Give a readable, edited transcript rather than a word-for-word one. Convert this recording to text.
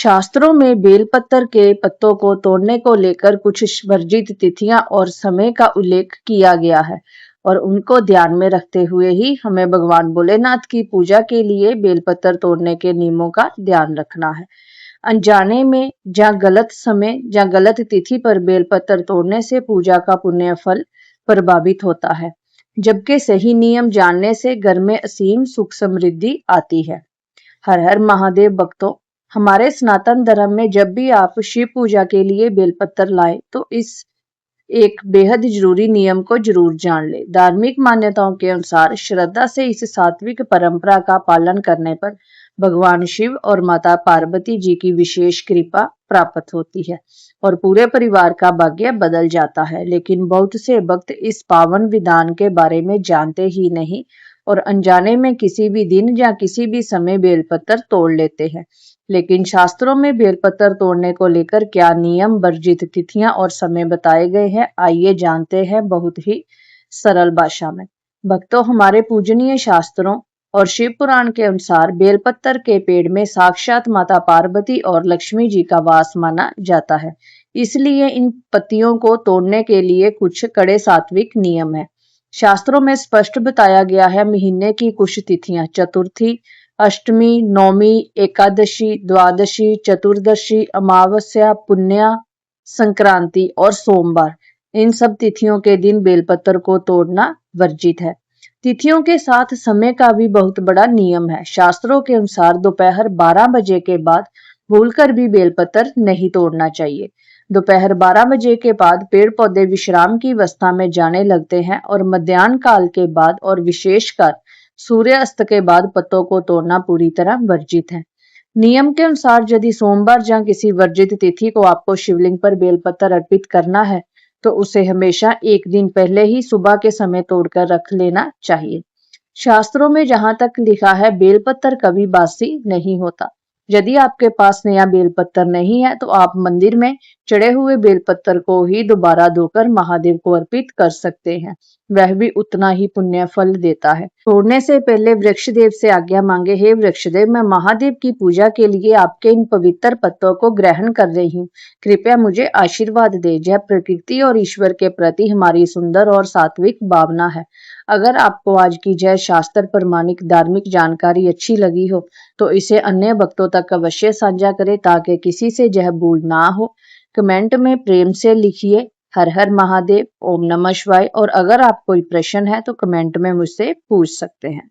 शास्त्रों में बेलपत्र के पत्तों को तोड़ने को लेकर कुछ वर्जित तिथियां और समय का उल्लेख किया गया है और उनको ध्यान में रखते हुए ही हमें भगवान भोलेनाथ की पूजा के लिए बेलपत्र तोड़ने के नियमों का ध्यान रखना है। अनजाने में जहाँ गलत समय या गलत तिथि पर बेलपत्र तोड़ने से पूजा का पुण्य फल प्रभावित होता है, जबकि सही नियम जानने से घर में असीम सुख समृद्धि आती है। हर हर महादेव भक्तों, हमारे सनातन धर्म में जब भी आप शिव पूजा के लिए बेलपत्र लाएं तो इस एक बेहद जरूरी नियम को जरूर जान ले। धार्मिक मान्यताओं के अनुसार श्रद्धा से इस सात्विक परंपरा का पालन करने पर भगवान शिव और माता पार्वती जी की विशेष कृपा प्राप्त होती है और पूरे परिवार का भाग्य बदल जाता है। लेकिन बहुत से भक्त इस पावन विधान के बारे में जानते ही नहीं और अनजाने में किसी भी दिन या किसी भी समय बेलपत्र तोड़ लेते हैं। लेकिन शास्त्रों में बेलपत्र तोड़ने को लेकर क्या नियम, वर्जित तिथियां और समय बताए गए हैं, आइए जानते हैं बहुत ही सरल भाषा में। भक्तों, हमारे पूजनीय शास्त्रों और शिव पुराण के अनुसार बेलपत्र के पेड़ में साक्षात माता पार्वती और लक्ष्मी जी का वास माना जाता है, इसलिए इन पत्तियों को तोड़ने के लिए कुछ कड़े सात्विक नियम है। शास्त्रों में स्पष्ट बताया गया है महीने की कुछ तिथियां चतुर्थी, अष्टमी, नौमी, एकादशी, द्वादशी, चतुर्दशी, अमावस्या, पुण्या, संक्रांति और सोमवार, इन सब तिथियों के दिन बेलपत्र को तोड़ना वर्जित है। तिथियों के साथ समय का भी बहुत बड़ा नियम है। शास्त्रों के अनुसार दोपहर 12 बजे के बाद भूलकर भी बेलपत्र नहीं तोड़ना चाहिए। दोपहर 12 बजे के बाद पेड़ पौधे विश्राम की अवस्था में जाने लगते हैं और मध्याह्न काल के बाद और विशेषकर सूर्यास्त के बाद पत्तों को तोड़ना पूरी तरह वर्जित है। नियम के अनुसार यदि सोमवार या किसी वर्जित तिथि को आपको शिवलिंग पर बेलपत्र अर्पित करना है तो उसे हमेशा एक दिन पहले ही सुबह के समय तोड़कर रख लेना चाहिए। शास्त्रों में जहां तक लिखा है बेलपत्र कभी बासी नहीं होता। यदि आपके पास नया बेलपत्र नहीं है तो आप मंदिर में चढ़े हुए बेलपत्र को ही दोबारा धोकर महादेव को अर्पित कर सकते हैं, वह भी उतना ही पुण्य फल देता है। तोड़ने से पहले वृक्षदेव से आज्ञा मांगे, हे वृक्षदेव, मैं महादेव की पूजा के लिए आपके इन पवित्र पत्तों को ग्रहण कर रही हूँ, कृपया मुझे आशीर्वाद दे। यह प्रकृति और ईश्वर के प्रति हमारी सुंदर और सात्विक भावना है। अगर आपको आज की यह शास्त्र प्रमाणिक धार्मिक जानकारी अच्छी लगी हो तो इसे अन्य भक्तों तक अवश्य साझा करें ताकि किसी से यह भूल ना हो। कमेंट में प्रेम से लिखिए हर हर महादेव, ओम नमः शिवाय, और अगर आप कोई प्रश्न है तो कमेंट में मुझसे पूछ सकते हैं।